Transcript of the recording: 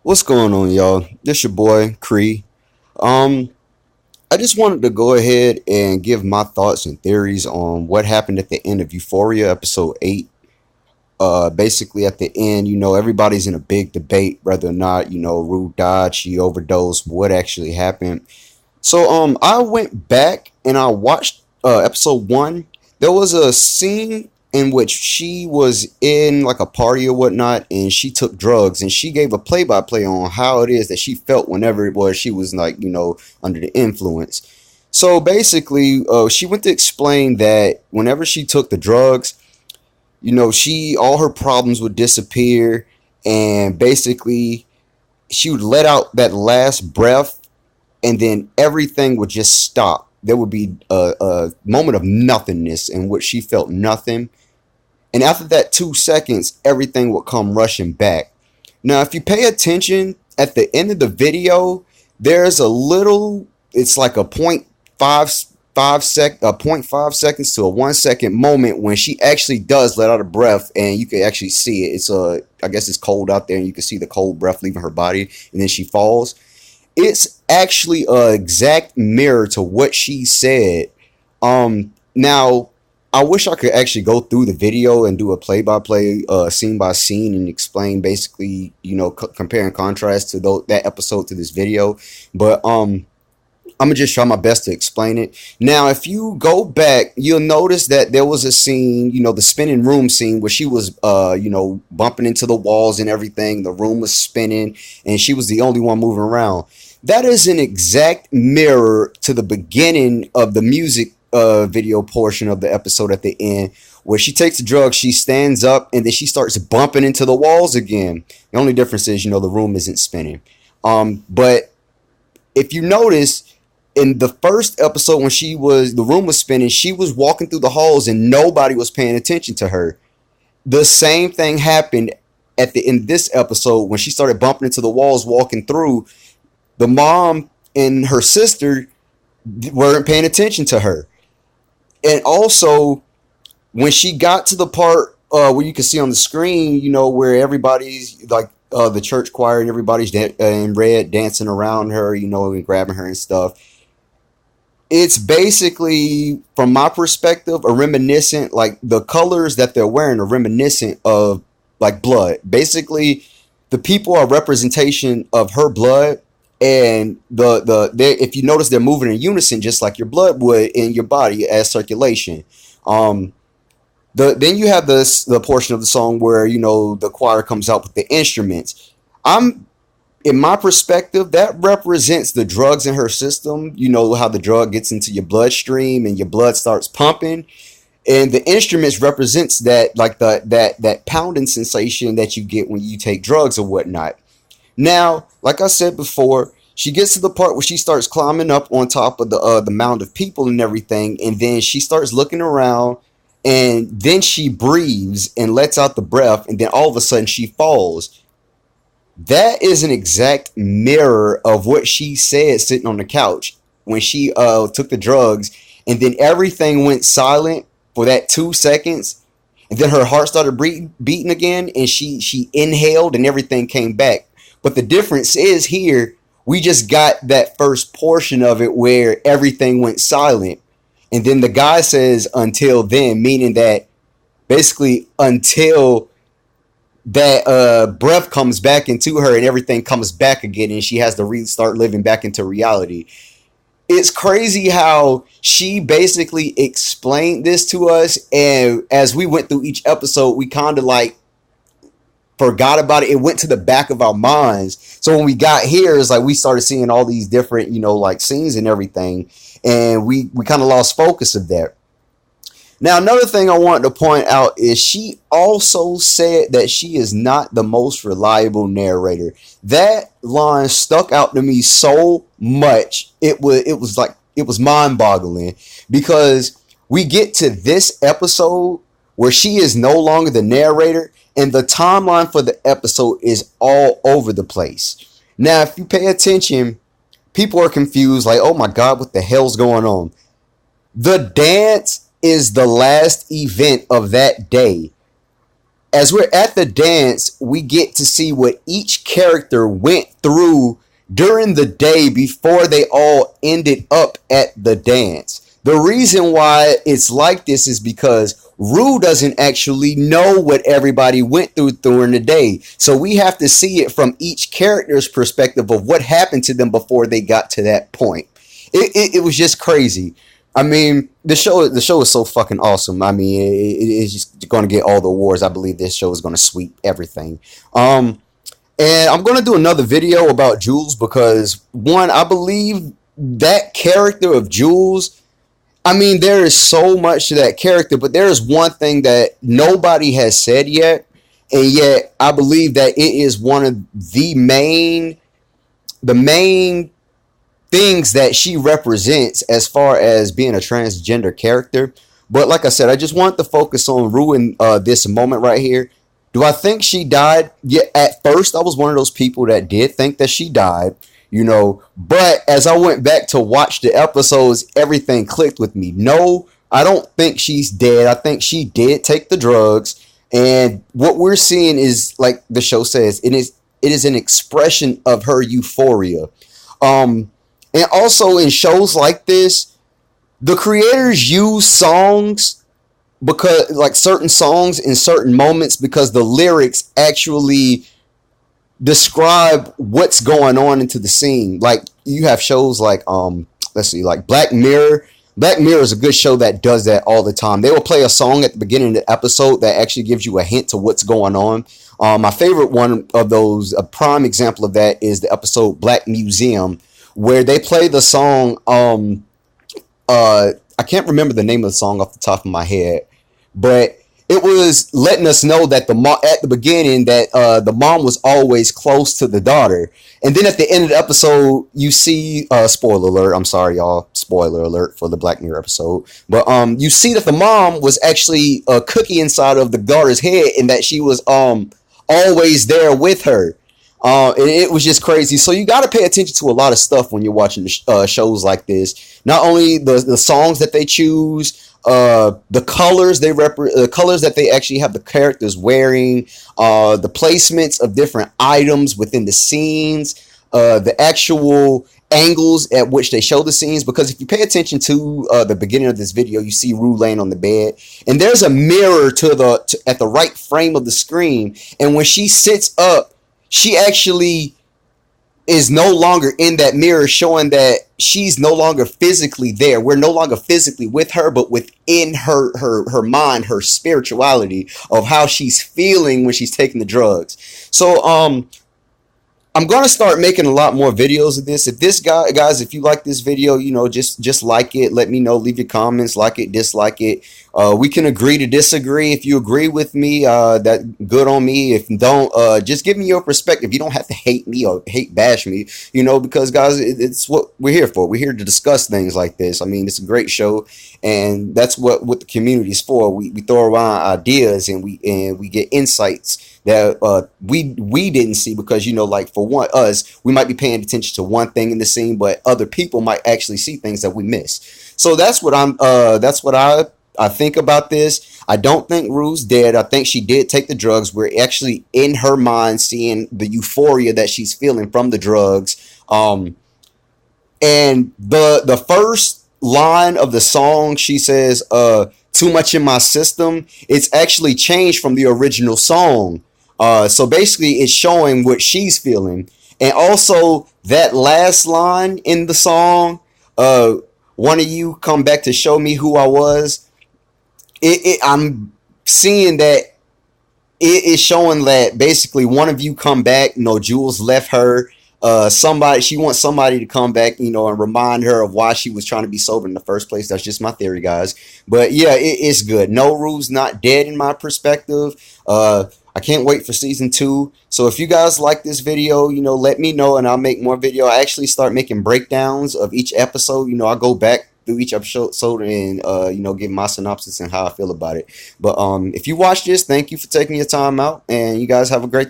What's going on, y'all? This your boy Cree. Um, I just wanted to go ahead and give my thoughts and theories on what happened at the end of Euphoria episode 8. Basically at the end, everybody's in a big debate whether or not, Rue died, she overdosed, what actually happened. So I went back and I watched episode 1. There was a scene in which she was in like a party or whatnot, and she took drugs, and she gave a play-by-play on how it is that she felt whenever it was she was like under the influence. So basically, she went to explain that whenever she took the drugs, she all her problems would disappear, and basically she would let out that last breath, and then everything would just stop. There would be a moment of nothingness in which she felt nothing. And after that 2 seconds, everything would come rushing back. Now, if you pay attention at the end of the video, there's a little, it's like a point five seconds to a 1 second moment when she actually does let out a breath, and you can actually see it. I guess it's cold out there, and you can see the cold breath leaving her body, and then she falls. It's actually a exact mirror to what she said. Now I wish I could actually go through the video and do a play-by-play, scene by scene, and explain basically, compare and contrast to that episode to this video. But I'm gonna just try my best to explain it. Now, if you go back, you'll notice that there was a scene, the spinning room scene, where she was, bumping into the walls and everything. The room was spinning, and she was the only one moving around. That is an exact mirror to the beginning of the music video portion of the episode at the end, where she takes the drugs, she stands up, and then she starts bumping into the walls again. The only difference is, the room isn't spinning. But if you notice, in the first episode, when the room was spinning, she was walking through the halls and nobody was paying attention to her. The same thing happened at the end of this episode when she started bumping into the walls, walking through. The mom and her sister weren't paying attention to her. And also, when she got to the part where you can see on the screen, where everybody's like the church choir and everybody's in red dancing around her, and grabbing her and stuff. It's basically, from my perspective, a reminiscent, like the colors that they're wearing are reminiscent of like blood. Basically, the people are representation of her blood, and if you notice, they're moving in unison, just like your blood would in your body as circulation. Then you have the portion of the song where the choir comes out with the instruments. In my perspective, that represents the drugs in her system. You know how the drug gets into your bloodstream and your blood starts pumping, and the instruments represents that, like that pounding sensation that you get when you take drugs or whatnot. Now, like I said before, she gets to the part where she starts climbing up on top of the mound of people and everything, and then she starts looking around, and then she breathes and lets out the breath, and then all of a sudden she falls. That is an exact mirror of what she said sitting on the couch when she took the drugs, and then everything went silent for that 2 seconds, and then her heart started beating again, and she inhaled and everything came back. But the difference is here, we just got that first portion of it where everything went silent. And then the guy says until then, meaning that basically until that breath comes back into her and everything comes back again, and she has to restart living back into reality. It's crazy how she basically explained this to us, and as we went through each episode, we kind of like forgot about it. It went to the back of our minds. So when we got here, it's like we started seeing all these different, like scenes and everything, and we kind of lost focus of that. Now, another thing I wanted to point out is she also said that she is not the most reliable narrator. That line stuck out to me so much. It was mind-boggling, because we get to this episode where she is no longer the narrator, and the timeline for the episode is all over the place. Now, if you pay attention, people are confused, like, oh my God, what the hell's going on? The dance is the last event of that day. as we're at the dance, we get to see what each character went through during the day before they all ended up at the dance. The reason why it's like this is because Rue doesn't actually know what everybody went through during the day. So we have to see it from each character's perspective of what happened to them before they got to that point. It was just crazy. I mean, the show is so fucking awesome. I mean, it's just going to get all the awards. I believe this show is going to sweep everything. And I'm going to do another video about Jules because, one, I believe that character of Jules, I mean, there is so much to that character, but there is one thing that nobody has said yet, and yet I believe that it is one of the main things that she represents as far as being a transgender character. But like I said, I just want to focus on Rue in this moment right here. Do I think she died? Yeah, at first I was one of those people that did think that she died, but as I went back to watch the episodes, everything clicked with me. No, I don't think she's dead. I think she did take the drugs, and what we're seeing is, like the show says, it is an expression of her euphoria. And also in shows like this, the creators use songs, because like certain songs in certain moments, because the lyrics actually describe what's going on into the scene. Like you have shows like let's see, like Black Mirror. Black Mirror is a good show that does that all the time. They will play a song at the beginning of the episode that actually gives you a hint to what's going on. My favorite one of those, a prime example of that, is the episode Black Museum, where they play the song I can't remember the name of the song off the top of my head, but it was letting us know that at the beginning that the mom was always close to the daughter, and then at the end of the episode you see spoiler alert. I'm sorry, y'all. Spoiler alert for the Black Mirror episode. But you see that the mom was actually a cookie inside of the daughter's head, and that she was always there with her. And it was just crazy. So you got to pay attention to a lot of stuff when you're watching shows like this. Not only the songs that they choose, the colors the colors that they actually have the characters wearing, the placements of different items within the scenes, the actual angles at which they show the scenes. Because if you pay attention to the beginning of this video, you see Rue laying on the bed, and there's a mirror at the right frame of the screen. And when she sits up, she actually is no longer in that mirror, showing that she's no longer physically there. We're no longer physically with her, but within her mind, her spirituality of how she's feeling when she's taking the drugs. So I'm gonna start making a lot more videos of this. If guys, if you like this video, just like it. Let me know. Leave your comments. Like it, dislike it. We can agree to disagree. If you agree with me, that good on me. If you don't, just give me your perspective. You don't have to hate me or bash me. Because guys, it's what we're here for. We're here to discuss things like this. I mean, it's a great show, and that's what the community is for. We throw around ideas, and we get insights that we didn't see, because like for us, we might be paying attention to one thing in the scene, but other people might actually see things that we miss. So that's what I think about this. I don't think Rue's dead. I think she did take the drugs. We're actually in her mind seeing the euphoria that she's feeling from the drugs. And the first line of the song, she says, "Too much in my system." It's actually changed from the original song. So basically it's showing what she's feeling. And also that last line in the song, "One of you come back to show me who I was." I'm seeing that it is showing that basically one of you come back. Jules left her. She wants somebody to come back, and remind her of why she was trying to be sober in the first place. That's just my theory, guys. But yeah, it's good. No, Rue's not dead in my perspective. I can't wait for season 2. So if you guys like this video, let me know, and I'll make more video. I actually start making breakdowns of each episode. I go back through each episode and give my synopsis and how I feel about it. But if you watch this, thank you for taking your time out, and you guys have a great